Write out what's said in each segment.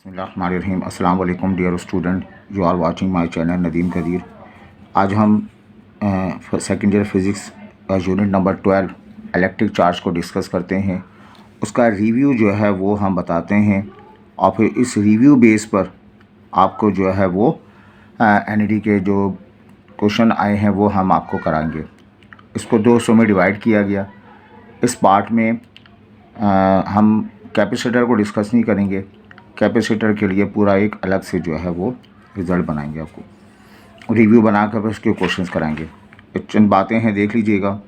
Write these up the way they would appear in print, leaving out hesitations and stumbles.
बिस्मिल्लाहिर्रहमानिर्रहीम। अस्सलाम वालेकुम dear student, you are watching my channel Nadeem Qadir. आज हम second year physics unit number 12 electric charge को डिस्कस करते हैं। उसका रिव्यू जो है वो हम बताते हैं और फिर इस रिव्यू बेस पर आपको जो है वो एनईडी के जो क्वेश्चन आए हैं वो हम आपको कराएंगे। इसको 200 में डिवाइड किया गया। इस पार्ट में हम कैपेसिटर को डिस्कस नहीं करेंगे। कैपेसिटर के लिए पूरा एक अलग से जो है वो रिज़ल्ट बनाएंगे, आपको रिव्यू बनाकर फिर उसके क्वेश्चंस कराएंगे। चंद बातें हैं, देख लीजिएगा।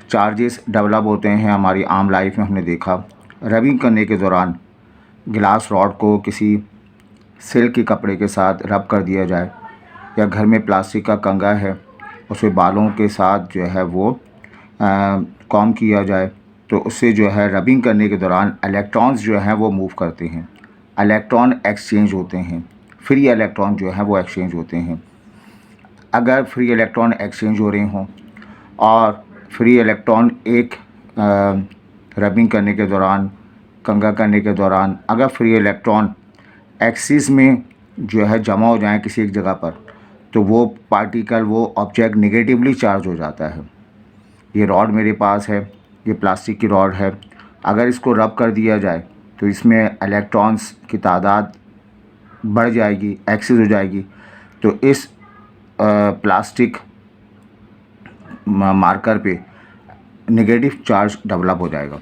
चार्जेस डेवलप होते हैं हमारी आम लाइफ में, हमने देखा रबिंग करने के दौरान गिलास रॉड को किसी सिल्क के कपड़े के साथ रब कर दिया जाए, या घर में प्लास्टिक का कंगा है उसे बालों के साथ जो है वो कॉम किया जाए, तो उससे जो है रबिंग करने के दौरान इलेक्ट्रॉन्स जो हैं वो मूव करते हैं, इलेक्ट्रॉन एक्सचेंज होते हैं, फ्री इलेक्ट्रॉन जो है वो एक्सचेंज होते हैं। अगर फ्री इलेक्ट्रॉन एक्सचेंज हो रहे हों और फ्री इलेक्ट्रॉन एक रबिंग करने के दौरान, कंगा करने के दौरान अगर फ्री इलेक्ट्रॉन एक्सिस में जो है जमा हो जाएं किसी एक जगह पर, तो वो पार्टिकल, वो ऑब्जेक्ट नेगेटिवली चार्ज हो जाता है। ये रॉड मेरे पास है, ये प्लास्टिक की रॉड है। अगर इसको रब कर दिया जाए तो इसमें इलेक्ट्रॉन्स की तादाद बढ़ जाएगी, एक्सेस हो जाएगी, तो इस प्लास्टिक मार्कर पे नेगेटिव चार्ज डेवलप हो जाएगा।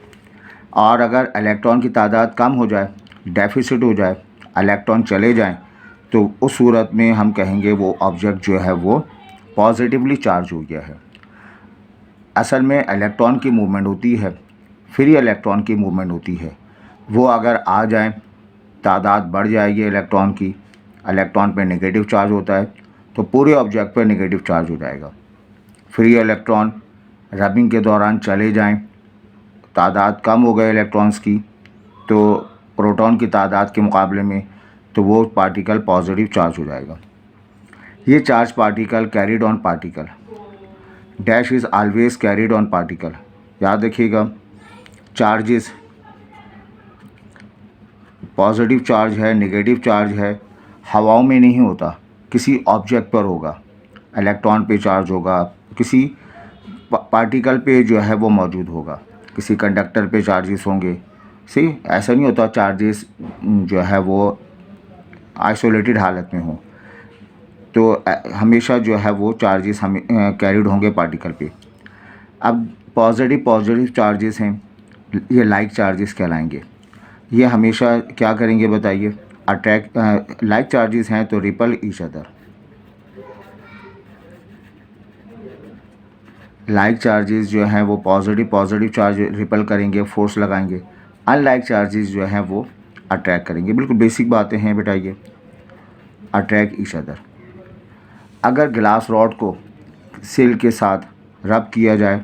और अगर इलेक्ट्रॉन की तादाद कम हो जाए, डेफिसिट हो जाए, इलेक्ट्रॉन चले जाएं, तो उस सूरत में हम कहेंगे वो ऑब्जेक्ट जो है वो पॉजिटिवली चार्ज हो गया है। असल में इलेक्ट्रॉन की मूवमेंट होती है, फ्री इलेक्ट्रॉन की मूवमेंट होती है। वो अगर आ जाएं, तादाद बढ़ जाएगी इलेक्ट्रॉन की, इलेक्ट्रॉन पे नेगेटिव चार्ज होता है, तो पूरे ऑब्जेक्ट पर नेगेटिव चार्ज हो जाएगा। फ्री इलेक्ट्रॉन रबिंग के दौरान चले जाएं, तादाद कम हो गए इलेक्ट्रॉन्स की, तो प्रोटॉन की तादाद के मुकाबले में, तो वो पार्टिकल पॉजिटिव चार्ज हो जाएगा। ये charge particle carried on particle, dash is always carried on particle. याद रखिएगा, चार्जेस पॉजिटिव चार्ज है, नेगेटिव चार्ज है, हवाओं में नहीं होता, किसी ऑब्जेक्ट पर होगा। इलेक्ट्रॉन पे चार्ज होगा, किसी पार्टिकल पे जो है वो मौजूद होगा, किसी कंडक्टर पे चार्जेस होंगे। सी ऐसा नहीं होता चार्जेस जो है वो आइसोलेटेड हालत में हो, तो हमेशा जो है वो चार्जेस हम कैरिड होंगे पार्टिकल पे। अब पॉजिटिव चार्जेस हैं, ये लाइक चार्जेस कहलाएंगे। ये हमेशा क्या करेंगे बताइए, अट्रैक्ट। लाइक चार्जेस हैं तो ripple each other. Like charges जो हैं वो पॉजिटिव चार्ज रिपल करेंगे, फोर्स लगाएंगे। अनलाइक चार्जेस जो हैं वो अट्रैक्ट करेंगे। बिल्कुल बेसिक बातें हैं बेटा, ये अट्रैक्ट ईच अदर। अगर ग्लास रॉड को सिल के साथ रब किया जाए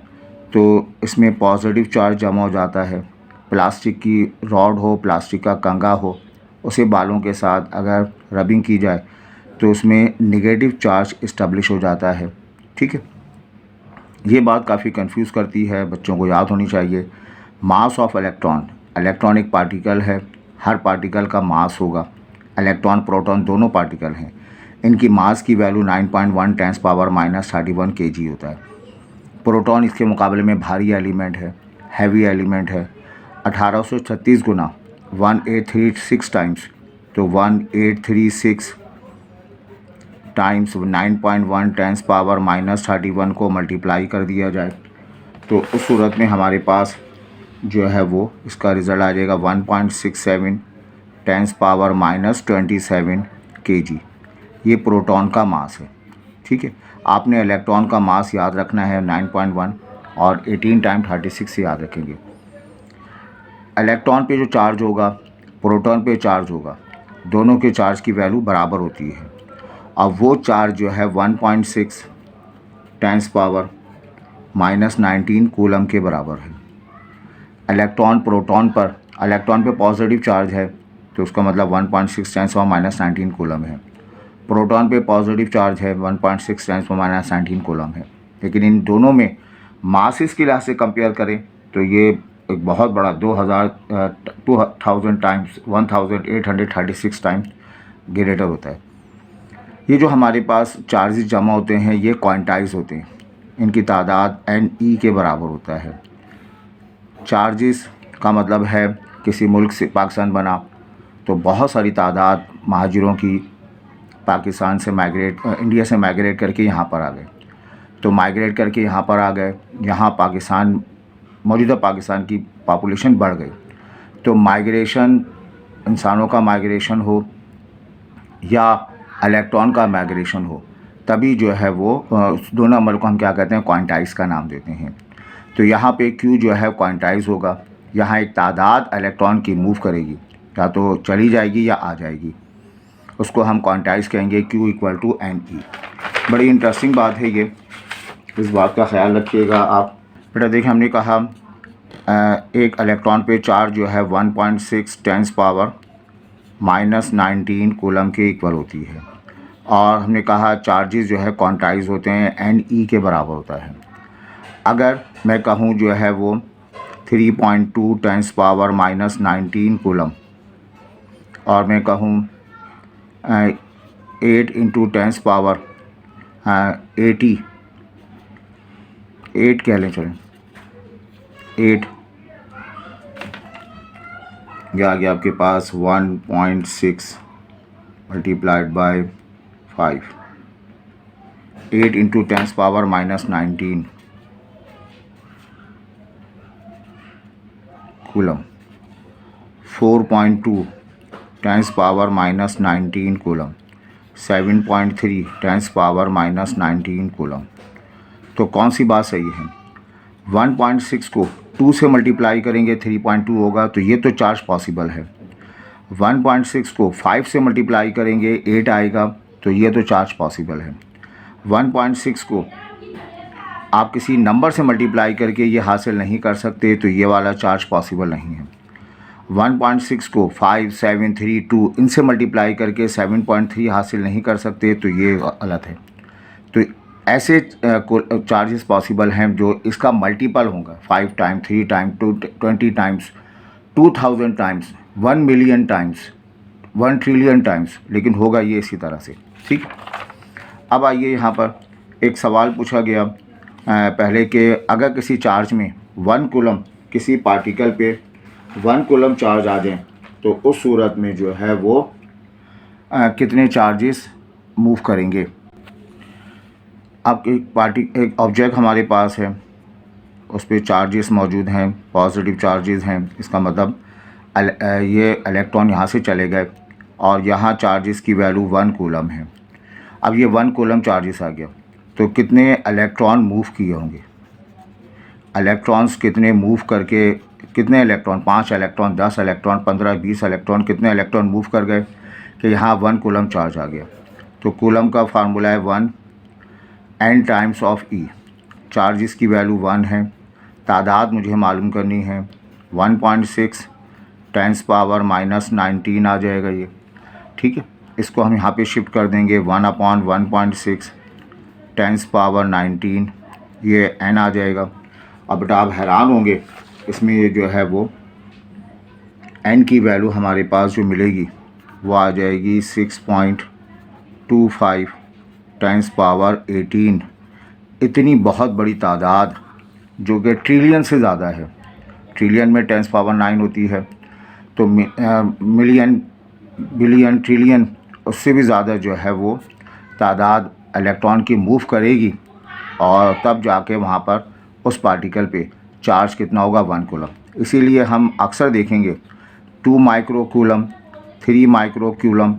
तो इसमें पॉजिटिव चार्ज जमा हो जाता है। प्लास्टिक की रॉड हो, प्लास्टिक का कंगा हो, उसे बालों के साथ अगर रबिंग की जाए तो उसमें नेगेटिव चार्ज इस्टेब्लिश हो जाता है। ठीक है, ये बात काफ़ी कंफ्यूज करती है, बच्चों को याद होनी चाहिए। मास ऑफ इलेक्ट्रॉन, इलेक्ट्रॉन एक पार्टिकल है, हर पार्टिकल का मास होगा। इलेक्ट्रॉन प्रोटॉन दोनों पार्टिकल हैं, इनकी मास की वैल्यू 9.1 × 10⁻³ kg होता है। प्रोटॉन इसके मुकाबले में भारी एलिमेंट है, हैवी एलिमेंट है। 1836 गुना 1836 टाइम्स, तो 1836 टाइम्स 9.1 × 10⁻³ को मल्टीप्लाई कर दिया जाए, तो उस सूरत में हमारे पास जो है वो इसका रिज़ल्ट आ जाएगा 1.67 × 10⁻27 kg। ये प्रोटॉन का मास है। ठीक है, आपने इलेक्ट्रॉन का मास याद रखना है 9.1 और 18 टाइम 36 से याद रखेंगे। इलेक्ट्रॉन पे जो चार्ज होगा, प्रोटॉन पे चार्ज होगा, दोनों के चार्ज की वैल्यू बराबर होती है। अब वो चार्ज जो है 1.6 × 10⁻⁻19 कूलम के बराबर है। इलेक्ट्रॉन पे पॉजिटिव चार्ज है, तो उसका मतलब 1.6 × 10⁻⁻19 कूलम है। प्रोटॉन पे पॉजिटिव चार्ज है, 1.6 × 10⁻⁻19 कूलम है। लेकिन इन दोनों में मासेस के लिहाज से कंपेयर करें तो ये एक बहुत बड़ा 2000 टाइम्स 1836 टाइम्स ग्रेटर होता है। ये जो हमारे पास चार्जेस जमा होते हैं ये क्वांटाइज होते हैं, इनकी तादाद NE के बराबर होता है। चार्जेस का मतलब है किसी मुल्क से पाकिस्तान बना तो बहुत सारी तादाद महाजिरों की पाकिस्तान से इंडिया से माइग्रेट करके यहाँ पर आ गए। तो माइग्रेट करके यहाँ पर आ गए, यहाँ मौजूदा पाकिस्तान की पॉपुलेशन बढ़ गई। तो माइग्रेशन, इंसानों का माइग्रेशन हो या इलेक्ट्रॉन का माइग्रेशन हो, तभी जो है वो दोनों अमल को हम क्या कहते हैं, क्वांटाइज का नाम देते हैं। तो यहाँ पे Q जो है क्वांटाइज होगा, यहाँ एक तादाद इलेक्ट्रॉन की मूव करेगी, या तो चली जाएगी या आ जाएगी, उसको हम क्वांटाइज कहेंगे Q = NE। बड़ी इंटरेस्टिंग बात है ये, इस बात का ख्याल रखिएगा आप। बेटा देखिए, हमने कहा एक इलेक्ट्रॉन पे चार्ज जो है 1.6 × 10⁻⁻19 कूलम के इक्वल होती है, और हमने कहा चार्जेस जो है क्वांटाइज होते हैं, NE के बराबर होता है। अगर मैं कहूँ जो है वो 3.2 × 10⁻⁻19 कूलम, और मैं कहूँ 8 × 10⁻80 8 कह लें, चलें 8, यह आ गया आपके पास 1.6 × 5, 8 × 10⁻⁻19 कूलम, 4.2 × 10⁻⁻19 कूलम, 7.3 × 10⁻⁻19 कूलम। तो कौन सी बात सही है? 1.6 को 2 से मल्टीप्लाई करेंगे 3.2 होगा, तो ये तो चार्ज पॉसिबल है। 1.6 को 5 से मल्टीप्लाई करेंगे 8 आएगा, तो ये तो चार्ज पॉसिबल है। 1.6 को आप किसी नंबर से मल्टीप्लाई करके ये हासिल नहीं कर सकते, तो ये वाला चार्ज पॉसिबल नहीं है। 1.6 को 5, 7, 3, 2 इनसे मल्टीप्लाई करके 7.3 हासिल नहीं कर सकते, तो ये गलत है। तो ऐसे चार्जेस पॉसिबल हैं जो इसका मल्टीपल होगा, 5 time, 3 time, 20 times, 2000 times, 1 million times, 1 trillion times, लेकिन होगा ये इसी तरह से। ठीक। अब आइए, यहाँ पर एक सवाल पूछा गया पहले कि अगर किसी चार्ज में 1 कूलम, किसी पार्टिकल पे 1 कूलम चार्ज आ जाए, तो उस सूरत में जो है वो कितने चार्जेस मूव करेंगे। अब एक ऑब्जेक्ट हमारे पास है, उस पर चार्जेस मौजूद हैं, पॉजिटिव चार्जेस हैं, इसका मतलब ये इलेक्ट्रॉन यहाँ से चले गए और यहाँ चार्जेस की वैल्यू 1 कूलम है। अब ये 1 कूलम चार्जेस आ गया, तो कितने इलेक्ट्रॉन मूव किए होंगे, इलेक्ट्रॉन्स कितने मूव करके, कितने इलेक्ट्रॉन, 5 इलेक्ट्रॉन, 10 इलेक्ट्रॉन, 15, 20 इलेक्ट्रॉन, कितने इलेक्ट्रॉन मूव कर गए कि यहाँ 1 कूलम चार्ज आ गया। तो कूलम का फार्मूला है 1 n times of E। Charges की वैल्यू 1 है, तादाद मुझे मालूम करनी है, 1.6 10⁻⁻19 आ जाएगा ये। ठीक है, इसको हम यहाँ पे शिफ्ट कर देंगे, 1/1.6 10⁻19, ये n आ जाएगा। अब बेटा आप हैरान होंगे, इसमें ये जो है वो n की वैल्यू हमारे पास जो मिलेगी वो आ जाएगी 6.25 10⁻18। इतनी बहुत बड़ी तादाद जो कि ट्रिलियन से ज़्यादा है, ट्रिलियन में 10⁻9 होती है, तो मिलियन, बिलियन, ट्रिलियन, उससे भी ज़्यादा जो है वो तादाद इलेक्ट्रॉन की मूव करेगी, और तब जाके वहाँ पर उस पार्टिकल पे चार्ज कितना होगा, 1 कूलम। इसीलिए हम अक्सर देखेंगे 2 माइक्रो कूलम, 3 माइक्रो कूलम,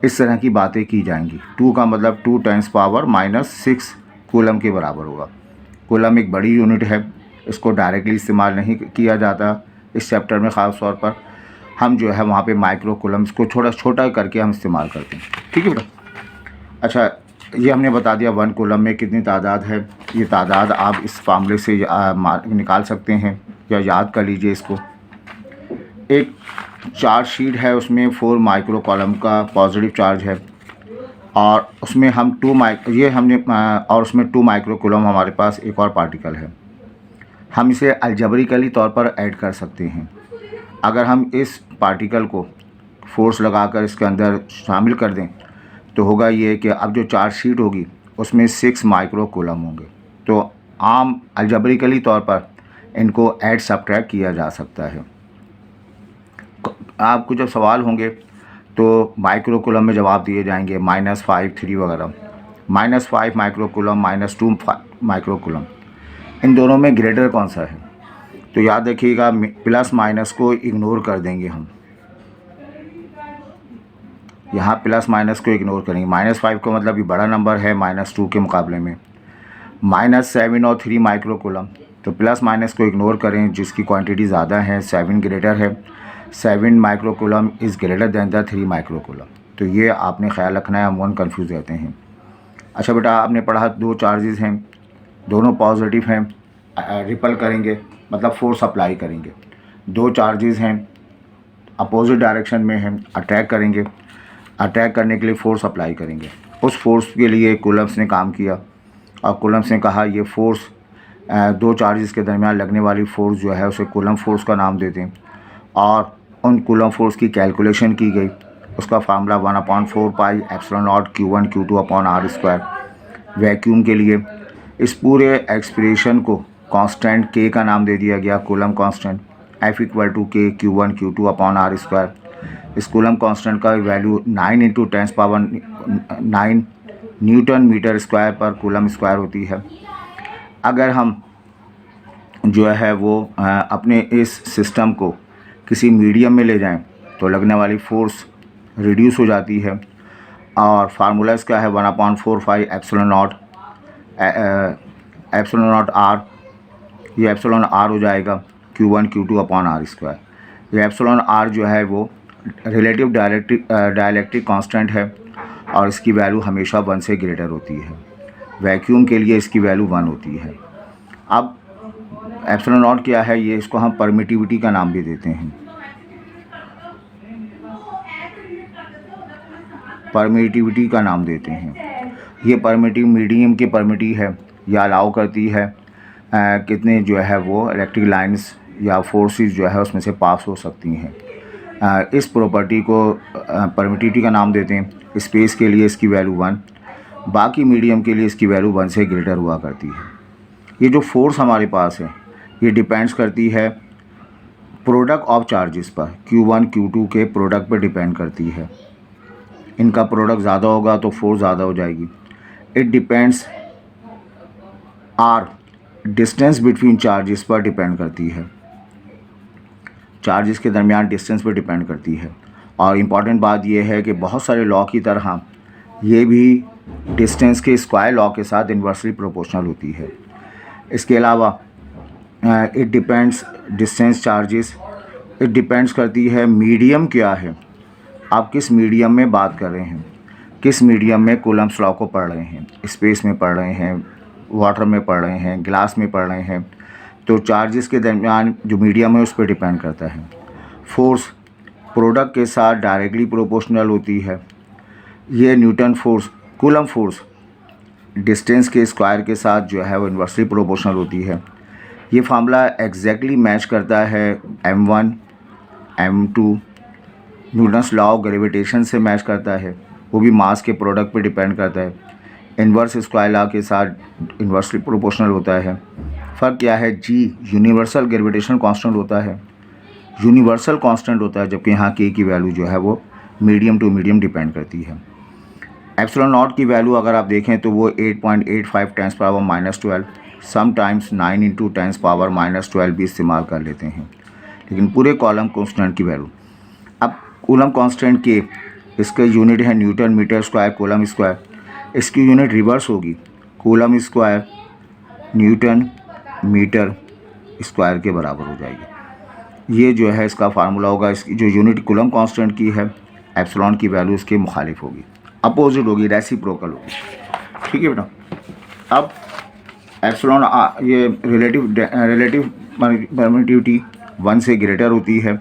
इस तरह की बातें की जाएंगी। 2 का मतलब 2 10⁻⁻6 कूलम के बराबर होगा। कूलम एक बड़ी यूनिट है, इसको डायरेक्टली इस्तेमाल नहीं किया जाता इस चैप्टर में, ख़ास तौर पर हम जो है वहाँ पे माइक्रो कूलम्स को थोड़ा छोटा करके हम इस्तेमाल करते हैं। ठीक है बेटा। अच्छा, ये हमने बता दिया 1 कूलम में कितनी तादाद है। ये तादाद आप इस फार्मूले से निकाल सकते हैं या याद कर लीजिए इसको। एक चार्ज शीट है, उसमें 4 माइक्रो कॉलम का पॉजिटिव चार्ज है, और उसमें हम 2 माइक्रो कूलम हमारे पास एक और पार्टिकल है। हम इसे अलजेब्रिकली तौर पर ऐड कर सकते हैं। अगर हम इस पार्टिकल को फोर्स लगाकर इसके अंदर शामिल कर दें तो होगा ये कि अब जो चार्ज शीट होगी उसमें 6 माइक्रो कूलम होंगे। तो आम अलजेब्रिकली तौर पर इनको ऐड सब्ट्रैक्ट किया जा सकता है। आपको जब सवाल होंगे तो माइक्रो कूलम में जवाब दिए जाएंगे -5, 3 वगैरह। -5 माइक्रो कूलम, -2 माइक्रो कूलम, इन दोनों में ग्रेटर कौन सा है? तो याद रखिएगा प्लस माइनस को इग्नोर कर देंगे हम, यहाँ प्लस माइनस को इग्नोर करेंगे। -5 का मतलब ये बड़ा नंबर है -2 के मुकाबले में। -7 और 3 माइक्रो कूलम, तो प्लस माइनस को इग्नोर करें, जिसकी क्वांटिटी ज़्यादा है 7 ग्रेटर है। 7 micro coulomb is greater than the 3 micro coulomb. तो ये आपने ख्याल रखना है, हम कन्फ्यूज़ रहते हैं। अच्छा बेटा, आपने पढ़ा 2 चार्जेस हैं, दोनों पॉजिटिव हैं, रिपल करेंगे मतलब फोर्स अप्लाई करेंगे। 2 चार्जेस हैं, अपोजिट डायरेक्शन में हैं, अट्रैक्ट करेंगे, अटैक करने के लिए फ़ोर्स अप्लाई करेंगे। उस फोर्स के लिए कूलम्स ने काम किया और कूलम्स ने कहा ये फ़ोर्स 2 चार्जेस के दरमियान लगने वाली फ़ोर्स जो है उसे कूलम फ़ोर्स का नाम देते हैं। और उन कूलम फ़ोर्स की कैलकुलेशन की गई। उसका formula 1/4 pi epsilon not Q1 Q2 upon R square. Vacuum के लिए इस पूरे एक्सप्रेशन को कांस्टेंट K का नाम दे दिया गया, coulomb constant. F = K Q1 Q2 upon R square. इस कूलम कांस्टेंट का वैल्यू 9 × 10⁹ न्यूटन मीटर स्क्वायर पर कूलम स्क्वायर होती है। अगर हम जो है वो अपने इस सिस्टम को किसी मीडियम में ले जाएं तो लगने वाली फ़ोर्स रिड्यूस हो जाती है। और फार्मूला इसका है 1/4 पाई एप्सिलॉन नॉट R। ये एप्सिलॉन R हो जाएगा Q1 Q2 upon R square. ये एप्सिलॉन R जो है वो रिलेटिव डायलेक्ट्रिक कांस्टेंट है और इसकी वैल्यू हमेशा 1 से ग्रेटर होती है। वैक्यूम के लिए इसकी वैल्यू 1 होती है। अब एप्सिलॉन नॉट क्या है, ये इसको हम परमिटिविटी का नाम भी देते हैं। परमिटिविटी का नाम देते हैं। ये परमिटिव मीडियम की परमिटी है, या अलाउ करती है कितने जो है वो इलेक्ट्रिक लाइंस या फोर्सेस जो है उसमें से पास हो सकती हैं। इस प्रॉपर्टी को परमिटिविटी का नाम देते हैं। स्पेस के लिए इसकी वैल्यू 1, बाकी मीडियम के लिए इसकी वैल्यू 1 से ग्रेटर हुआ करती है। ये जो फोर्स हमारे पास है ये डिपेंड्स करती है प्रोडक्ट ऑफ चार्जेस पर, Q1 Q2 के प्रोडक्ट पर डिपेंड करती है। इनका प्रोडक्ट ज़्यादा होगा तो फोर्स ज़्यादा हो जाएगी। It depends distance between charges पर डिपेंड करती है, चार्जेस के दरमियान डिस्टेंस पर डिपेंड करती है। और इम्पॉर्टेंट बात यह है कि बहुत सारे लॉ की तरह ये भी डिस्टेंस के स्क्वायर लॉ के साथ इन्वर्सली प्रोपोर्शनल होती है। इसके अलावा it depends distance charges, it depends करती है मीडियम क्या है, आप किस मीडियम में बात कर रहे हैं, किस मीडियम में कूलम्स लॉ को पढ़ रहे हैं, स्पेस में पढ़ रहे हैं, वाटर में पढ़ रहे हैं, ग्लास में पढ़ रहे हैं। तो चार्जेस के दरमियान जो मीडियम है उस पर डिपेंड करता है। फोर्स प्रोडक्ट के साथ डायरेक्टली प्रोपोर्शनल होती है। ये Newton force, coulomb force distance के स्क्वायर के साथ जो है वो इन्वर्सली प्रोपोर्शनल होती है। ये फार्मूला एग्जैक्टली मैच करता है M1 M2 Newton's law of gravitation से मैच करता है, वो भी मास के प्रोडक्ट पे डिपेंड करता है। इन्वर्स स्क्वायर लॉ के साथ इन्वर्सली प्रोपोर्शनल होता है। फ़र्क क्या है, G यूनिवर्सल ग्रेविटेशन कांस्टेंट होता है, यूनिवर्सल कांस्टेंट होता है, जबकि यहाँ K की वैल्यू जो है वो मीडियम टू मीडियम डिपेंड करती है। एप्सिलॉन नॉट की वैल्यू अगर आप देखें तो वो 8.85 10⁻⁻12, समटाइम्स 9 × 10⁻⁻12 भी इस्तेमाल कर लेते हैं, लेकिन पूरे कॉलम कांस्टेंट की वैल्यू। अब कूलम कांस्टेंट के इसके यूनिट है newton metre square coulomb square, इसकी यूनिट रिवर्स होगी, coulomb square newton metre square के बराबर हो जाएगी। ये जो है इसका फार्मूला होगा। इसकी जो यूनिट कूलम कांस्टेंट की है एप्सिलॉन की वैल्यू इसके मुखालिफ होगी, अपोजिट होगी, रेसिप्रोकल होगी। ठीक है बेटा। अब एप्सिलॉन ये रिलेटिव परमिटिविटी 1 से ग्रेटर होती है।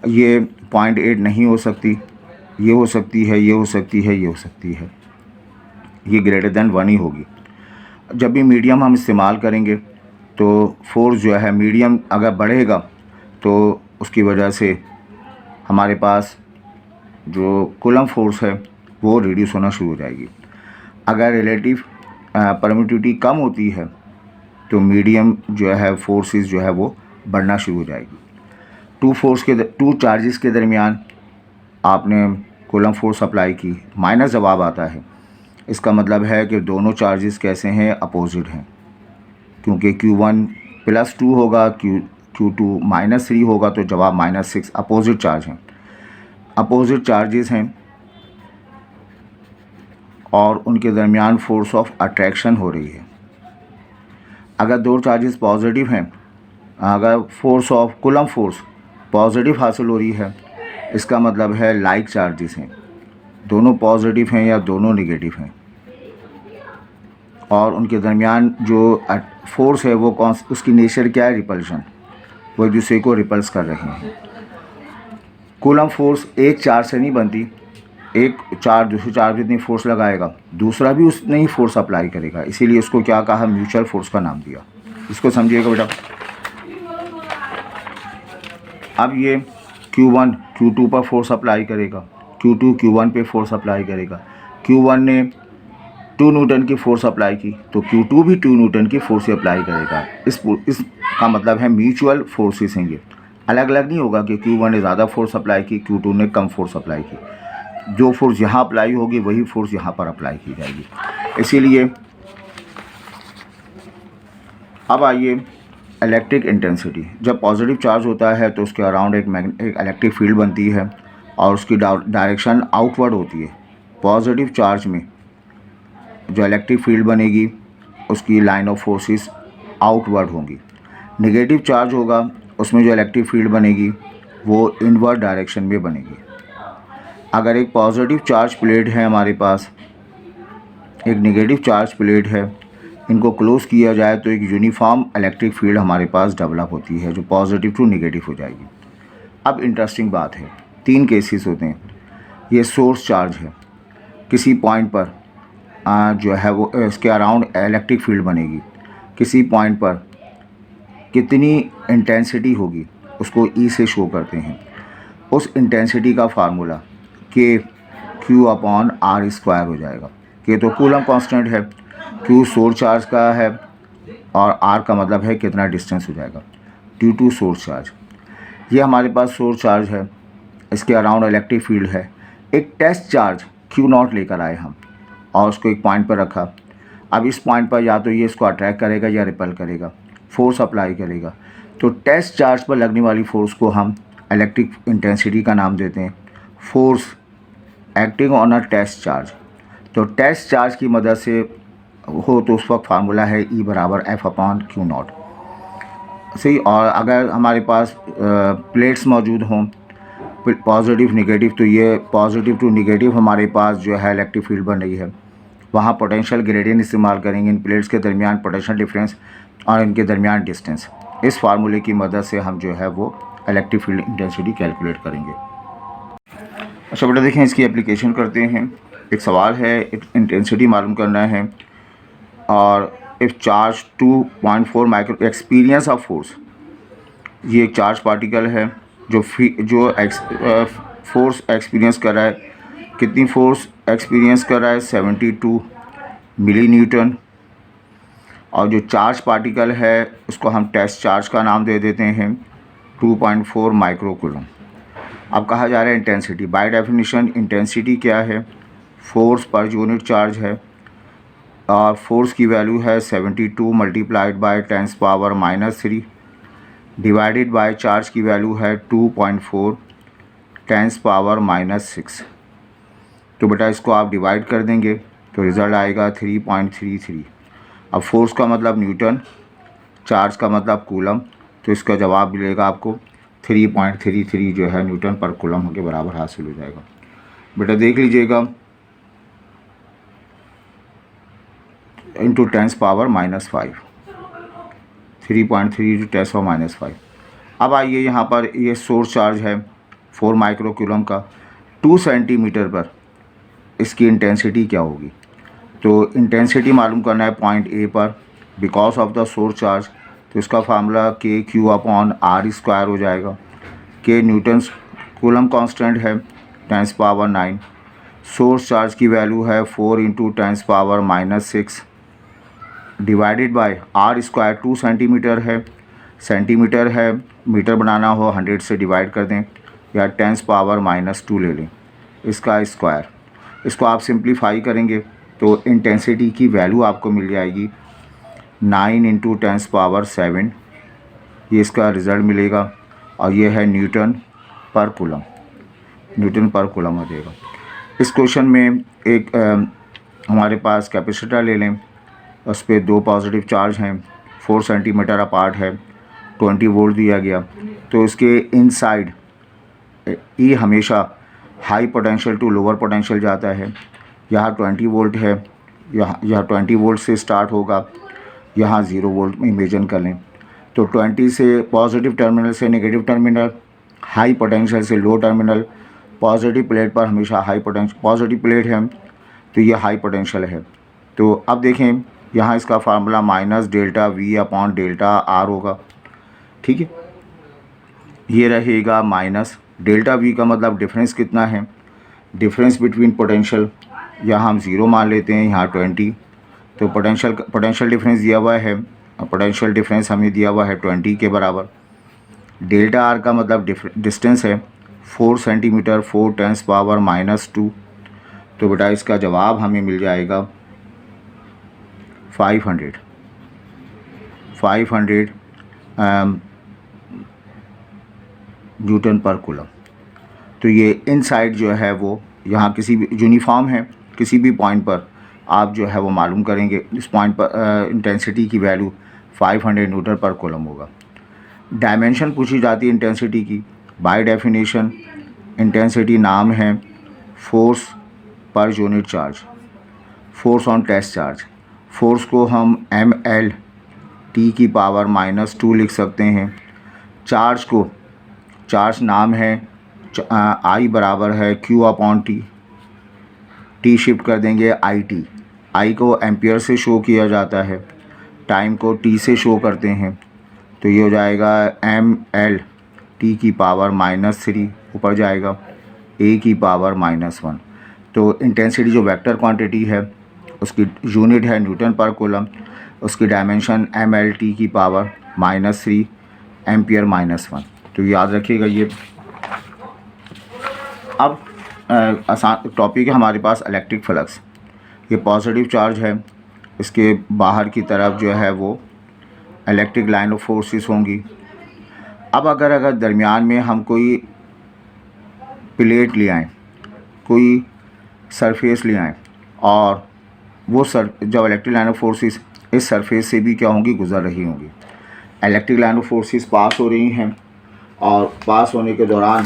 ये 0.8 नहीं हो सकती, ये हो सकती है, ये हो सकती है, ये हो सकती है, ये ग्रेटर दैन 1 ही होगी। जब भी मीडियम हम इस्तेमाल करेंगे तो फोर्स जो है मीडियम अगर बढ़ेगा तो उसकी वजह से हमारे पास जो कूलम फोर्स है वो रिड्यूस होना शुरू हो जाएगी। अगर रिलेटिव परमिटिविटी कम होती है तो मीडियम जो है फोर्सेस जो है वो बढ़ना शुरू हो जाएगी। टू चार्जेस के दरमियान आपने कूलम फोर्स अप्लाई की, माइनस जवाब आता है, इसका मतलब है कि दोनों चार्जेस कैसे हैं, अपोजिट हैं, क्योंकि Q1 +2 होगा, Q2 -3 होगा, तो जवाब -6, अपोजिट चार्ज हैं, अपोजिट चार्जेस हैं और उनके दरमियान फोर्स ऑफ अट्रैक्शन हो रही है। अगर दो चार्जेस पॉजिटिव हैं, अगर force of coulomb force positive हासिल हो रही है, इसका मतलब है लाइक चार्जेस हैं, दोनों पॉजिटिव हैं या दोनों नेगेटिव हैं, और उनके दरमियान जो फोर्स है वो उसकी नेचर क्या है, रिपल्शन, वो एक दूसरे को रिपल्स कर रहे हैं। कूलम फोर्स एक चार्ज से नहीं बनती, एक चार्ज दूसरे चार्ज पे इतनी फोर्स लगाएगा, दूसरा भी उतनी ही फोर्स अप्लाई करेगा, इसीलिए इसको क्या कहा, म्यूचुअल फोर्स का नाम दिया। इसको समझिएगा बेटा। अब ये Q1 Q2 पर फोर्स अप्लाई करेगा, Q2 Q1 पे फोर्स अप्लाई करेगा। Q1 ने 2 न्यूटन की फोर्स अप्लाई की तो Q2 भी 2 न्यूटन की फोर्स अप्लाई करेगा। इसका मतलब है म्यूचुअल फोर्सेस हैं, ये अलग अलग नहीं होगा कि Q1 ने ज़्यादा फोर्स अप्लाई की, Q2 ने कम फोर्स अप्लाई की। जो फोर्स यहाँ अप्लाई होगी वही फोर्स यहाँ पर अप्लाई की जाएगी। इसीलिए अब आइए इलेक्ट्रिक इंटेंसिटी। जब पॉजिटिव चार्ज होता है तो उसके अराउंड एक इलेक्ट्रिक फील्ड बनती है और उसकी डायरेक्शन आउटवर्ड होती है। पॉजिटिव चार्ज में जो इलेक्ट्रिक फील्ड बनेगी उसकी लाइन ऑफ फोर्सेस आउटवर्ड होंगी। नेगेटिव चार्ज होगा, उसमें जो इलेक्ट्रिक फील्ड बनेगी वो इनवर्ड डायरेक्शन में बनेगी। अगर एक पॉजिटिव चार्ज प्लेट है हमारे पास, एक नेगेटिव चार्ज प्लेट है, इनको क्लोज किया जाए तो एक यूनिफॉर्म इलेक्ट्रिक फील्ड हमारे पास डेवलप होती है जो पॉजिटिव टू नेगेटिव हो जाएगी। अब इंटरेस्टिंग बात है, 3 केसेस होते हैं। ये सोर्स चार्ज है, किसी पॉइंट पर जो है वो इसके अराउंड इलेक्ट्रिक फील्ड बनेगी, किसी पॉइंट पर कितनी इंटेंसिटी होगी उसको E से शो करते हैं। उस इंटेंसिटी का फार्मूला K Q/R² हो जाएगा। K तो कूलम कांस्टेंट है, Q सोर्स चार्ज का है और R का मतलब है कितना डिस्टेंस हो जाएगा ड्यू टू सोर्स चार्ज। ये हमारे पास सोर्स चार्ज है, इसके अराउंड इलेक्ट्रिक फील्ड है। एक टेस्ट चार्ज Q0 लेकर आए हम और उसको एक पॉइंट पर रखा। अब इस पॉइंट पर या तो ये इसको अट्रैक्ट करेगा या रिपल करेगा, फोर्स अप्लाई करेगा। तो टेस्ट चार्ज पर लगने वाली फोर्स को हम इलेक्ट्रिक इंटेंसिटी का नाम देते हैं, force acting on a test charge. तो टेस्ट चार्ज की मदद से हो तो उस वक्त फार्मूला है E = F/Q0 सही। और अगर हमारे पास प्लेट्स मौजूद हों पॉजिटिव नेगेटिव, तो ये पॉजिटिव टू नेगेटिव हमारे पास जो है इलेक्ट्रिक फील्ड बन रही है, वहाँ पोटेंशियल ग्रेडियंट इस्तेमाल करेंगे, इन प्लेट्स के दरमियान पोटेंशियल डिफरेंस और इनके दरमियान डिस्टेंस। इस फार्मूले की मदद से हम जो है वो इलेक्ट्रिक फील्ड इंटेंसिटी कैलकुलेट करेंगे। अच्छा बेटा देखें, इसकी एप्लीकेशन करते हैं। एक सवाल है, इंटेंसिटी मालूम करना है और if charge 2.4 micro experience of force. ये एक चार्ज पार्टिकल है जो फोर्स एक्सपीरियंस कर रहा है। कितनी फोर्स एक्सपीरियंस कर रहा है, 72 मिली न्यूटन। और जो चार्ज पार्टिकल है उसको हम टेस्ट चार्ज का नाम दे देते हैं 2.4 माइक्रो कूलम। अब कहा जा रहा है इंटेंसिटी। बाय डेफिनेशन इंटेंसिटी क्या है, फोर्स पर यूनिट चार्ज है और फोर्स की वैल्यू है 72 multiplied by 10⁻³ divided by charge की वैल्यू है 2.4 10⁻⁻6। तो बेटा इसको आप डिवाइड कर देंगे तो रिज़ल्ट आएगा 3.33। अब फोर्स का मतलब न्यूटन, चार्ज का मतलब कूलम, तो इसका जवाब मिलेगा आपको 3.33 जो है न्यूटन पर कूलम के बराबर हासिल हो जाएगा। बेटा देख लीजिएगा, इंटू 10⁻⁻5, 3.3 × 10⁻⁻5। अब आइए यहाँ पर ये सोर्स चार्ज है 4 माइक्रो कूलम का, 2 सेंटीमीटर पर इसकी इंटेंसिटी क्या होगी। तो इंटेंसिटी मालूम करना है पॉइंट ए पर, because of the source charge तो इसका फार्मूला के क्यू अपॉन आर स्क्वायर हो जाएगा। के न्यूटन्स कूलम कांस्टेंट है 10⁻⁹। सोर्स चार्ज की वैल्यू है 4 × 10⁻⁻6 divided by R square 2 centimetre है, मीटर बनाना हो 100 से डिवाइड कर दें या 10⁻⁻2 ले लें इसका स्क्वायर। इसको आप सिंप्लीफाई करेंगे तो इंटेंसिटी की वैल्यू आपको मिल जाएगी 9 × 10⁻⁷, ये इसका रिज़ल्ट मिलेगा और ये है न्यूटन पर कूलम हो जाएगा। इस क्वेश्चन में एक हमारे पास कैपेसिटर ले लें, उस पर 2 पॉजिटिव चार्ज हैं, 4 सेंटीमीटर अपार्ट है, 20 वोल्ट दिया गया। तो इसके इनसाइड ई हमेशा high potential to lower potential जाता है। यहाँ 20 वोल्ट है, यहाँ 20 वोल्ट से स्टार्ट होगा, यहाँ 0 वोल्ट में इमेजिन कर लें। तो 20 से पॉजिटिव टर्मिनल से नेगेटिव टर्मिनल, हाई पोटेंशियल से लो टर्मिनल, पॉजिटिव प्लेट पर हमेशा हाई पोटेंशियल, पॉजिटिव प्लेट है तो ये हाई पोटेंशियल है। तो अब देखें यहाँ इसका फार्मूला -ΔV/ΔR होगा, ठीक है। ये रहेगा माइनस ΔV का मतलब डिफरेंस कितना है, डिफरेंस बिटवीन पोटेंशियल, यहाँ हम 0 मान लेते हैं, यहाँ 20। तो पोटेंशियल डिफरेंस दिया हुआ है, पोटेंशियल डिफरेंस हमें दिया हुआ है 20 के बराबर। ΔR का मतलब डिस्टेंस है 4 सेंटीमीटर, 4 10⁻⁻2। तो बेटा इसका जवाब हमें मिल जाएगा 500 न्यूटन पर कूलम। तो ये इनसाइड जो है वो यहाँ किसी भी यूनिफॉर्म है, किसी भी पॉइंट पर आप जो है वो मालूम करेंगे, इस पॉइंट पर इंटेंसिटी की वैल्यू 500 न्यूटन पर कूलम होगा। डायमेंशन पूछी जाती है इंटेंसिटी की। बाय डेफिनेशन इंटेंसिटी नाम है फोर्स पर unit charge, force on test charge. Force को हम mL/T⁻⁻2 लिख सकते हैं। चार्ज को, चार्ज नाम है I बराबर है Q/T, T शिफ्ट कर देंगे IT। I को एम्पियर से शो किया जाता है, टाइम को T से शो करते हैं। तो ये हो जाएगा mL/T⁻⁻3 ऊपर जाएगा A⁻⁻1। तो इंटेंसिटी जो वेक्टर क्वांटिटी है उसकी यूनिट है न्यूटन पर कूलम, उसकी डायमेंशन mL/T⁻⁻3 एम्पियर -1। तो याद रखिएगा ये। अब आसान टॉपिक है हमारे पास इलेक्ट्रिक फ्लक्स। ये पॉजिटिव चार्ज है, इसके बाहर की तरफ जो है वो इलेक्ट्रिक लाइन ऑफ फोर्सेस होंगी। अब अगर दरमियान में हम कोई प्लेट ले आएँ, कोई सरफेस ले आएँ और वो जब इलेक्ट्रिक लाइन ऑफ फोर्सेस इस सरफेस से भी क्या होंगी, गुजर रही होंगी। इलेक्ट्रिक लाइन ऑफ फोर्सेस पास हो रही हैं और पास होने के दौरान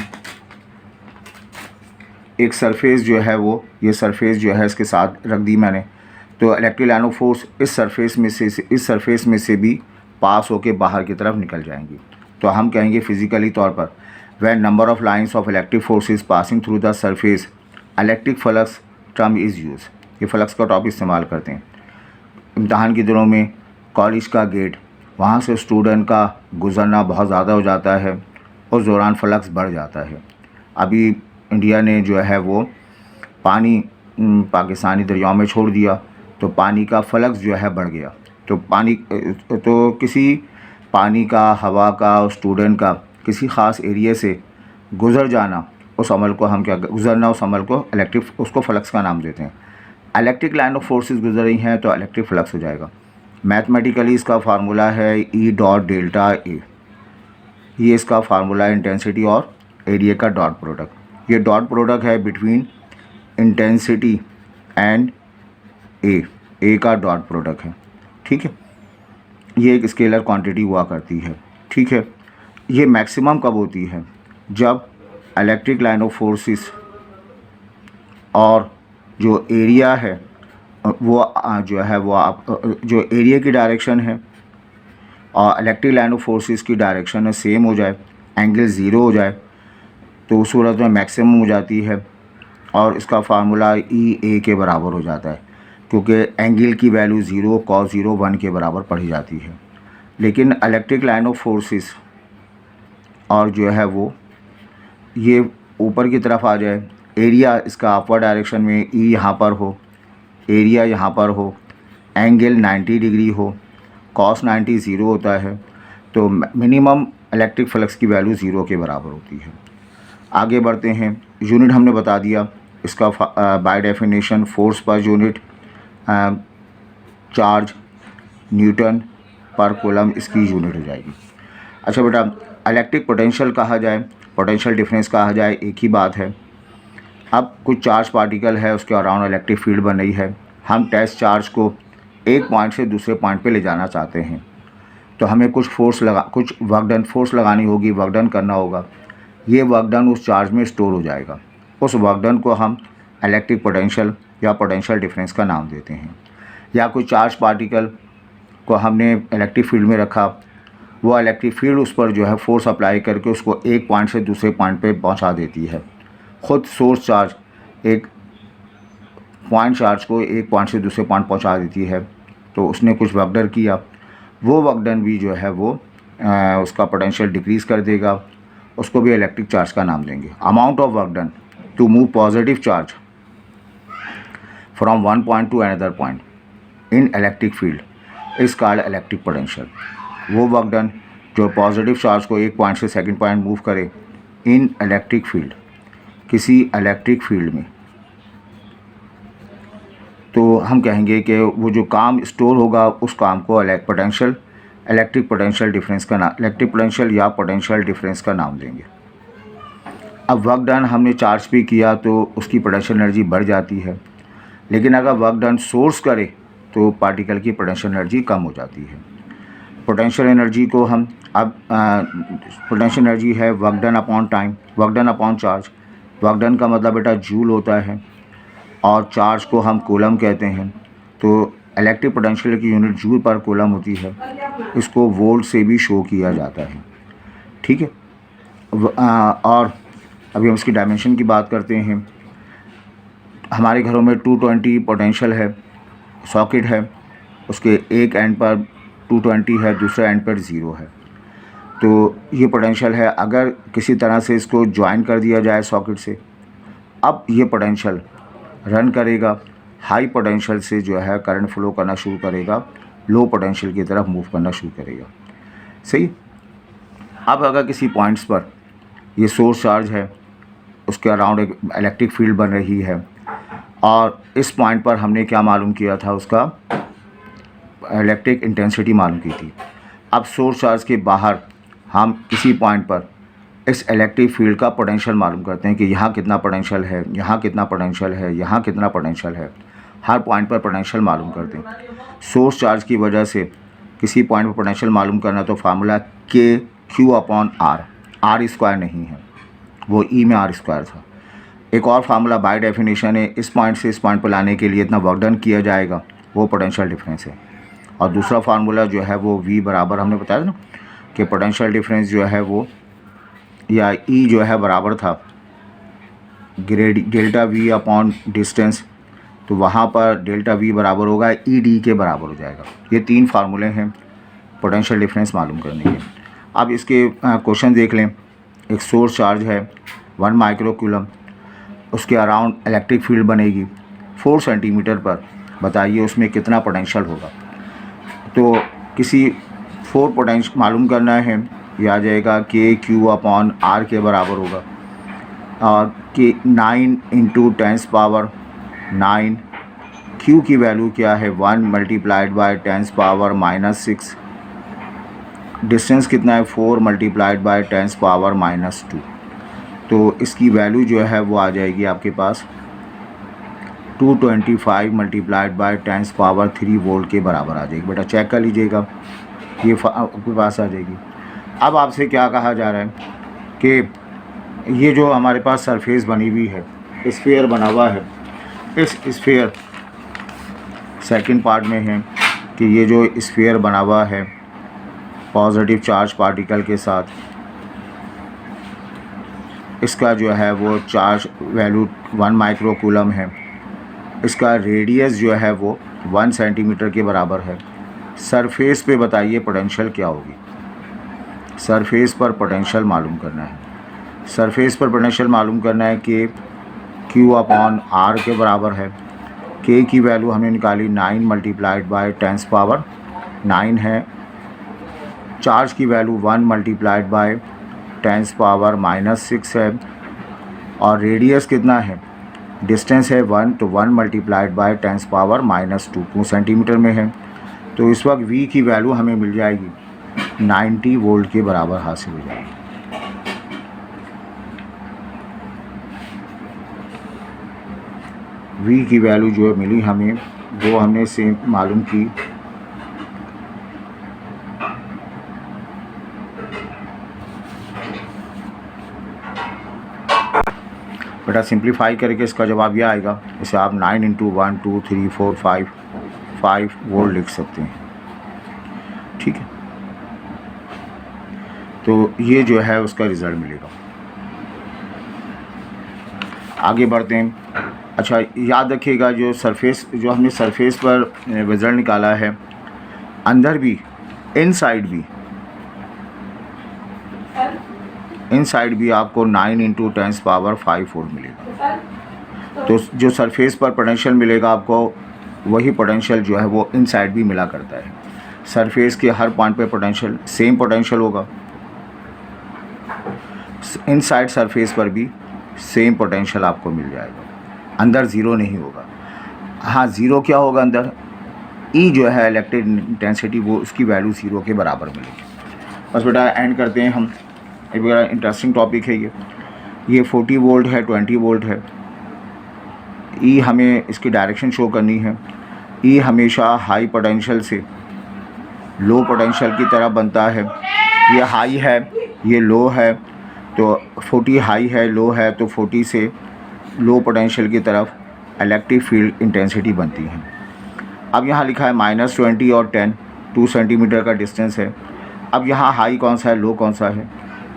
एक सरफेस जो है वो, ये सरफेस जो है इसके साथ रख दी मैंने। तो इलेक्ट्रिक लाइन ऑफ फोर्स इस सरफेस में से भी पास होके बाहर की तरफ निकल जाएंगी। तो हम कहेंगे फिज़िकली तौर पर when number of lines of electric forces passing through the surface electric flux term is use. ये फ्लक्स का टॉपिक इस्तेमाल करते हैं इम्तहान के दिनों में। कॉलेज का गेट, वहाँ से स्टूडेंट का गुज़रना बहुत ज़्यादा हो जाता है, उस दौरान फ्लक्स बढ़ जाता है। अभी इंडिया ने जो है वो पानी पाकिस्तानी दरियाओं में छोड़ दिया, तो पानी का फ्लक्स जो है बढ़ गया। तो किसी पानी का, हवा का, स्टूडेंट का किसी ख़ास एरिया से गुज़र जाना, उस अमल को हम गुज़रना, उस अमल को उसको फ्लक्स का नाम देते हैं। इलेक्ट्रिक लाइन ऑफ फोर्सेस गुजर रही हैं तो इलेक्ट्रिक फ्लक्स हो जाएगा। मैथमेटिकली इसका फार्मूला है E.ΔA। ये इसका फार्मूला है इंटेंसिटी और एरिया का डॉट प्रोडक्ट। ये डॉट प्रोडक्ट है बिटवीन इंटेंसिटी एंड ए का डॉट प्रोडक्ट है, ठीक है। ये एक स्केलर क्वांटिटी हुआ करती है, ठीक है। ये मैक्सिमम कब होती है, जब इलेक्ट्रिक लाइन ऑफ फोर्सेस और जो एरिया है वो जो है वो जो एरिया की डायरेक्शन है और इलेक्ट्रिक लाइन ऑफ फोर्सेस की डायरेक्शन है सेम हो जाए, एंगल 0 हो जाए, तो उस सूरत में मैक्सिमम हो जाती है और इसका फार्मूला E के बराबर हो जाता है, क्योंकि एंगल की वैल्यू 0 cos 0 1 के बराबर पढ़ी जाती है। लेकिन इलेक्ट्रिक लाइन ऑफ फोर्सेस और जो है वो ये ऊपर की तरफ आ जाए, एरिया इसका अपवर्ड डायरेक्शन में ई यहाँ पर हो, एरिया यहाँ पर हो, एंगल 90 डिग्री हो, कॉस 90 ज़ीरो होता है, तो मिनिमम इलेक्ट्रिक फ्लक्स की वैल्यू ज़ीरो के बराबर होती है। आगे बढ़ते हैं। यूनिट हमने बता दिया इसका बाय डेफिनेशन फोर्स पर यूनिट, चार्ज न्यूटन पर कूलम इसकी यूनिट हो जाएगी। अच्छा बेटा, इलेक्ट्रिक पोटेंशियल कहा जाए, पोटेंशियल डिफरेंस कहा जाए, एक ही बात है। अब कुछ चार्ज पार्टिकल है, उसके अराउंड इलेक्ट्रिक फील्ड बन रही है। हम टेस्ट चार्ज को एक पॉइंट से दूसरे पॉइंट पे ले जाना चाहते हैं, तो हमें कुछ वर्क डन फोर्स लगानी होगी, वर्क डन करना होगा। ये वर्क डन उस चार्ज में स्टोर हो जाएगा। उस वर्क डन को हम इलेक्ट्रिक पोटेंशियल या पोटेंशियल डिफरेंस का नाम देते हैं। या कोई चार्ज पार्टिकल को हमने इलेक्ट्रिक फील्ड में रखा, वो इलेक्ट्रिक फील्ड उस पर जो है फोर्स अप्लाई करके उसको एक पॉइंट से दूसरे पॉइंट पे पहुंचा देती है। ख़ुद सोर्स चार्ज एक पॉइंट चार्ज को एक पॉइंट से दूसरे पॉइंट पहुंचा देती है, तो उसने कुछ वर्क डन किया, वो वर्क डन भी जो है वो उसका पोटेंशियल डिक्रीज़ कर देगा, उसको भी इलेक्ट्रिक चार्ज का नाम देंगे। Amount of work done to move positive charge from one point to another point in electric field is called electric potential. वो वर्क डन जो पॉजिटिव चार्ज को एक पॉइंट से सेकंड पॉइंट मूव करे in electric field, किसी electric field में, तो हम कहेंगे कि वो जो काम स्टोर होगा उस काम को इलेक्ट्रिक पोटेंशियल डिफरेंस का नाम, इलेक्ट्रिक पोटेंशियल या पोटेंशियल डिफरेंस का नाम देंगे। अब वर्क डन हमने चार्ज भी किया तो उसकी पोटेंशियल एनर्जी बढ़ जाती है, लेकिन अगर वर्क डन सोर्स करे तो पार्टिकल की पोटेंशियल एनर्जी कम हो जाती है। पोटेंशियल एनर्जी को हम अब पोटेंशियल एनर्जी है work done upon time, work done upon charge. Work done का मतलब बेटा जूल होता है और चार्ज को हम कूलम कहते हैं, तो इलेक्ट्रिक पोटेंशियल की यूनिट जूल पर कूलम होती है। इसको वोल्ट से भी शो किया जाता है, ठीक है। और अभी हम इसकी डायमेंशन की बात करते हैं। हमारे घरों में 220 पोटेंशियल है, सॉकेट है, उसके एक एंड पर 220 है, दूसरे एंड पर 0 है, तो ये पोटेंशियल है। अगर किसी तरह से इसको ज्वाइन कर दिया जाए सॉकेट से, अब ये पोटेंशियल रन करेगा, हाई पोटेंशियल से जो है करंट फ्लो करना शुरू करेगा, लो पोटेंशियल की तरफ मूव करना शुरू करेगा, सही। अब अगर किसी पॉइंट्स पर ये सोर्स चार्ज है, उसके अराउंड एक इलेक्ट्रिक फील्ड बन रही है, और इस पॉइंट पर हमने क्या मालूम किया था, उसका इलेक्ट्रिक इंटेंसिटी मालूम की थी। अब सोर्स चार्ज के बाहर हम किसी पॉइंट पर इस इलेक्ट्रिक फील्ड का पोटेंशियल मालूम करते हैं कि यहाँ कितना पोटेंशियल है, यहाँ कितना पोटेंशियल है, यहाँ कितना पोटेंशियल है। हर पॉइंट पर पोटेंशियल मालूम करते हैं। सोर्स चार्ज की वजह से किसी पॉइंट पर पोटेंशियल मालूम करना, तो फार्मूला के क्यू अपॉन आर स्क्वायर नहीं है, वो ई में आर स्क्वायर था। एक और फार्मूला बाय डेफिनेशन है, इस पॉइंट से इस पॉइंट पर लाने के लिए इतना वर्क डन किया जाएगा, वो पोटेंशियल डिफरेंस है। और दूसरा फार्मूला जो है वो वी बराबर, हमने बताया ना कि पोटेंशियल डिफरेंस जो है वो, या ई जो है बराबर था डेल्टा वी अपॉन डिस्टेंस, तो वहाँ पर डेल्टा वी बराबर होगा ई डी के बराबर हो जाएगा। ये 3 फार्मूले हैं पोटेंशियल डिफरेंस मालूम करने के। अब इसके क्वेश्चन देख लें। एक सोर्स चार्ज है 1 माइक्रो कूलम, उसके अराउंड इलेक्ट्रिक फील्ड बनेगी 4 सेंटीमीटर पर, बताइए उसमें कितना पोटेंशियल होगा। तो किसी 4 पोटेंशियल मालूम करना है, ये आ जाएगा के क्यू अपॉन आर के बराबर होगा, और कि 9 इंटू 10⁻⁹, क्यू की वैल्यू क्या है 1 मल्टीप्लाइड बाय 10⁻⁻6, डिस्टेंस कितना है 4 मल्टीप्लाइड बाय 10⁻⁻2, तो इसकी वैल्यू जो है वो आ जाएगी आपके पास 225 मल्टीप्लाइड बाय 10⁻³ वोल्ट के बराबर आ जाएगी। बेटा चेक कर लीजिएगा, ये आपके पास आ जाएगी। अब आपसे क्या कहा जा रहा है कि ये जो हमारे पास सरफेस बनी हुई है, स्फीयर बना हुआ है, इस स्फीयर सेकंड पार्ट में है कि ये जो स्फीयर बना हुआ है पॉजिटिव चार्ज पार्टिकल के साथ, इसका जो है वो चार्ज वैल्यू 1 माइक्रो कूलम है, इसका रेडियस जो है वो 1 सेंटीमीटर के बराबर है, सरफेस पे बताइए पोटेंशियल क्या होगी। सरफेस पर पोटेंशियल मालूम करना है। सरफेस पर पोटेंशियल मालूम करना है कि Q अपॉन R के बराबर है। K की वैल्यू हमने निकाली 9 मल्टीप्लाइड बाय 10 पावर 9 है। चार्ज की वैल्यू 1 मल्टीप्लाइड बाय 10 पावर -6 है। और रेडियस कितना है, डिस्टेंस है 1, तो 1 मल्टीप्लाइड बाय 10 पावर -2 सेंटीमीटर में है। तो इस वक्त V की वैल्यू हमें मिल जाएगी 90 वोल्ट के बराबर हासिल हो जाएगी। V की वैल्यू जो मिली हमें वो हमने सेम मालूम की। बेटा सिंप्लीफाई करके इसका जवाब यह आएगा। इसे आप 9 × 1 2 3 4 5 वोल्ट लिख सकते हैं। ठीक है, तो ये जो है उसका रिज़ल्ट मिलेगा। आगे बढ़ते हैं। अच्छा याद रखिएगा, जो हमने सरफेस पर रिज़ल्ट निकाला है, अंदर भी इनसाइड भी आपको 9 × 10 पावर 5 वोल्ट मिलेगा। तो जो सरफेस पर पोटेंशियल मिलेगा आपको, वही पोटेंशियल जो है वो इनसाइड भी मिला करता है। सरफेस के हर पॉइंट पे पोटेंशियल सेम पोटेंशियल होगा, इनसाइड सरफेस पर भी सेम पोटेंशियल आपको मिल जाएगा। अंदर ज़ीरो नहीं होगा। हाँ, ज़ीरो क्या होगा अंदर, E जो है इलेक्ट्रिक इंटेंसिटी, वो उसकी वैल्यू 0 के बराबर मिलेगी। बस बेटा एंड करते हैं हम। एक बड़ा इंटरेस्टिंग टॉपिक है ये 40 वोल्ट है, 20 वोल्ट है। E हमें इसकी डायरेक्शन शो करनी है। E हमेशा हाई पोटेंशियल से लो पोटेंशियल की तरफ बनता है। ये हाई है, ये लो है, तो 40 हाई है, लो है, तो 40 से लो पोटेंशियल की तरफ इलेक्ट्रिक फील्ड इंटेंसिटी बनती है। अब यहाँ लिखा है -20 और 10, 2 सेंटीमीटर का डिस्टेंस है। अब यहाँ हाई कौन सा है, लो कौन सा है,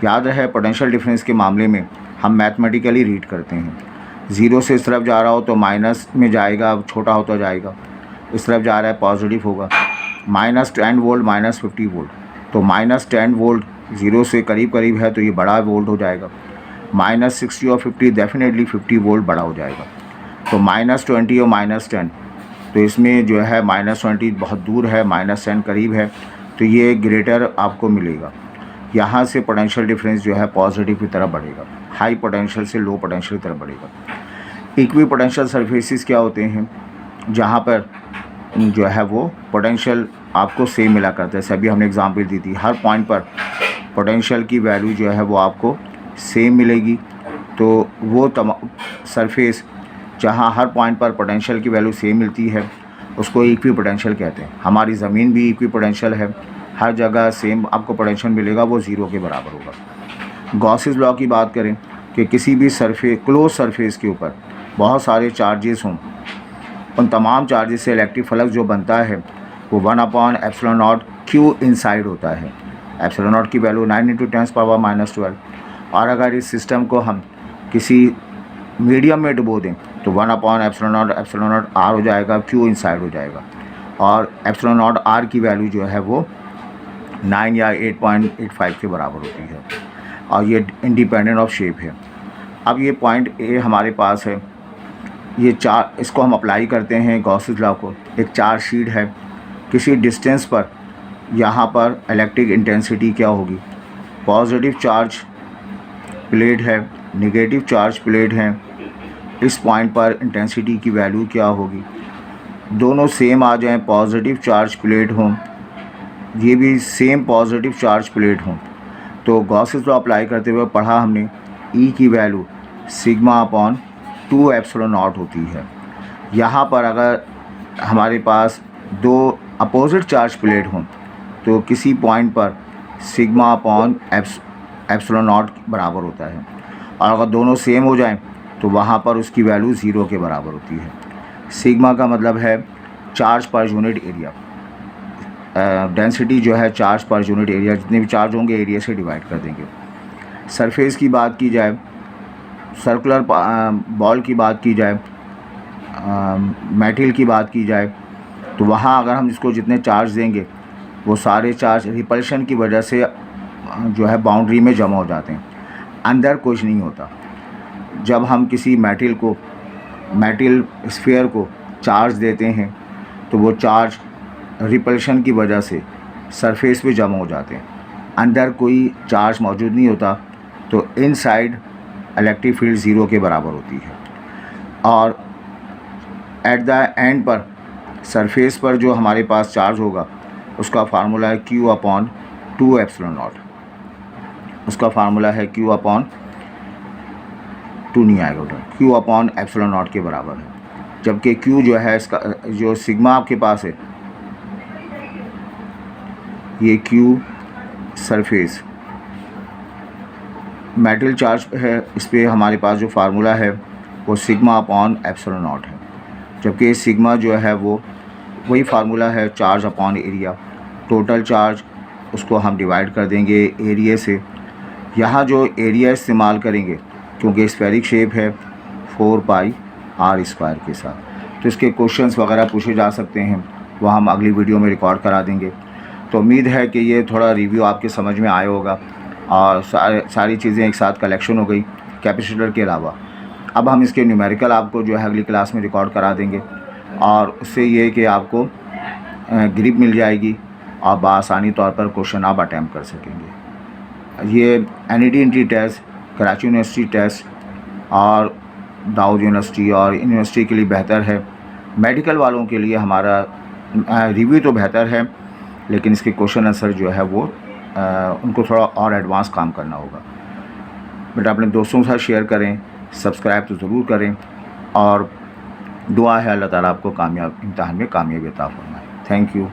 याद रहे पोटेंशियल डिफरेंस के मामले में हम मैथमेटिकली रीड करते हैं। 0 से इस तरफ जा रहा हो तो माइनस में जाएगा, अब छोटा होता जाएगा। इस तरफ जा रहा है पॉजिटिव होगा। -10 वोल्ट -50 वोल्ट, तो -10 वोल्ट 0 से करीब है तो ये बड़ा वोल्ट हो जाएगा। -60 और 50 डेफिनेटली 50 वोल्ट बड़ा हो जाएगा। तो -20 और -10, तो इसमें जो है -20 बहुत दूर है, -10 करीब है, तो ये ग्रेटर आपको मिलेगा। यहाँ से पोटेंशियल डिफरेंस जो है पॉजिटिव की तरफ बढ़ेगा, हाई पोटेंशियल से लो पोटेंशियल की तरफ बढ़ेगा। इक्वी पोटेंशियल सरफेसेस क्या होते हैं, जहाँ पर जो है वो पोटेंशियल आपको सेम मिला करता है। सभी हमने एग्जांपल दी थी, हर पॉइंट पर पोटेंशियल की वैल्यू जो है वो आपको सेम मिलेगी। तो वो सरफेस जहाँ हर पॉइंट पर पोटेंशियल की वैल्यू सेम मिलती है उसको इक्वी पोटेंशियल कहते हैं। हमारी ज़मीन भी इक्वी पोटेंशियल है, हर जगह सेम आपको पोटेंशियल मिलेगा, वो 0 के बराबर होगा। गॉसेस लॉ की बात करें कि किसी भी क्लोज सरफेस के ऊपर बहुत सारे चार्जेस हों, उन तमाम चार्जेस से इलेक्ट्रिक फ्लक्स जो बनता है वो 1/ε0 Q इनसाइड होता है। ε0 की वैल्यू 9 × 10⁻⁻12। और अगर इस सिस्टम को हम किसी मीडियम में डुबो दें तो 1/ε0 R हो जाएगा, Q इनसाइड हो जाएगा। और ε0 R की वैल्यू जो है वो 9 या 8.85 के बराबर होती है, और ये इंडिपेंडेंट ऑफ शेप है। अब ये पॉइंट A हमारे पास है, ये इसको हम अप्लाई करते हैं गॉसेस लॉ को। एक चार्ज शीट है, किसी डिस्टेंस पर यहाँ पर इलेक्ट्रिक इंटेंसिटी क्या होगी, पॉजिटिव चार्ज प्लेट है, नेगेटिव चार्ज प्लेट है, इस पॉइंट पर इंटेंसिटी की वैल्यू क्या होगी। दोनों सेम आ जाएं, पॉजिटिव चार्ज प्लेट हों, ये भी सेम पॉजिटिव चार्ज प्लेट हों, तो गॉसेस लॉ अप्लाई करते हुए पढ़ा हमने E की वैल्यू σ/2ε0 होती है। यहाँ पर अगर हमारे पास दो अपोजिट चार्ज प्लेट हों तो किसी पॉइंट पर σ/ε0 बराबर होता है, और अगर दोनों सेम हो जाएं तो वहाँ पर उसकी वैल्यू 0 के बराबर होती है। सिग्मा का मतलब है charge per unit area, density जो है चार्ज पर यूनिट एरिया, जितने भी चार्ज होंगे एरिया से डिवाइड कर देंगे। सरफेस की बात की जाए, सर्कुलर बॉल की बात की जाए, मेटल की बात की जाए, तो वहाँ अगर हम इसको जितने चार्ज देंगे वो सारे चार्ज रिपल्शन की वजह से जो है बाउंड्री में जमा हो जाते हैं, अंदर कुछ नहीं होता। जब हम किसी मेटल स्फीयर को चार्ज देते हैं तो वो चार्ज रिपल्शन की वजह से सरफेस पे जमा हो जाते हैं, अंदर कोई चार्ज मौजूद नहीं होता। तो इनसाइड इलेक्ट्रिक फील्ड ज़ीरो के बराबर होती है। और एट द एंड पर सरफेस पर जो हमारे पास चार्ज होगा उसका फार्मूला है Q/2ε0। उसका फार्मूला है Q/2 नहीं आएगा उधर, Q/ε0 के बराबर है। जबकि Q जो है इसका जो सिग्मा आपके पास है, ये Q सरफेस मेटल चार्ज है, इस पर हमारे पास जो फार्मूला है वो σ/ε0 है। जबकि सिग्मा जो है वो वही फार्मूला है charge upon area. Total charge उसको हम डिवाइड कर देंगे एरिया से। यहाँ जो एरिया इस्तेमाल करेंगे क्योंकि स्फेरिक शेप है 4πr² के साथ, तो इसके क्वेश्चंस वगैरह पूछे जा सकते हैं, वह हम अगली वीडियो में रिकॉर्ड करा देंगे। तो उम्मीद है कि ये थोड़ा रिव्यू आपके समझ में आया होगा और सारी चीज़ें एक साथ कलेक्शन हो गई कैपेसिटर के अलावा। अब हम इसके न्यूमेरिकल आपको जो है अगली क्लास में रिकॉर्ड करा देंगे और उससे ये कि आपको ग्रिप मिल जाएगी और बआसानी तौर पर क्वेश्चन आप अटैम्प्ट कर सकेंगे। ये NET entry test, Karachi university test और दाऊद यूनिवर्सिटी और यूनिवर्सिटी के लिए बेहतर है। मेडिकल वालों के लिए हमारा रिव्यू तो बेहतर है, लेकिन इसके क्वेश्चन आंसर जो है वो उनको थोड़ा और एडवांस काम करना होगा। बेटा अपने दोस्तों के साथ शेयर करें, सब्सक्राइब तो ज़रूर करें और दुआ है अल्लाह ताला आपको इम्तिहान में कामयाबी अता फरमाए। Thank you.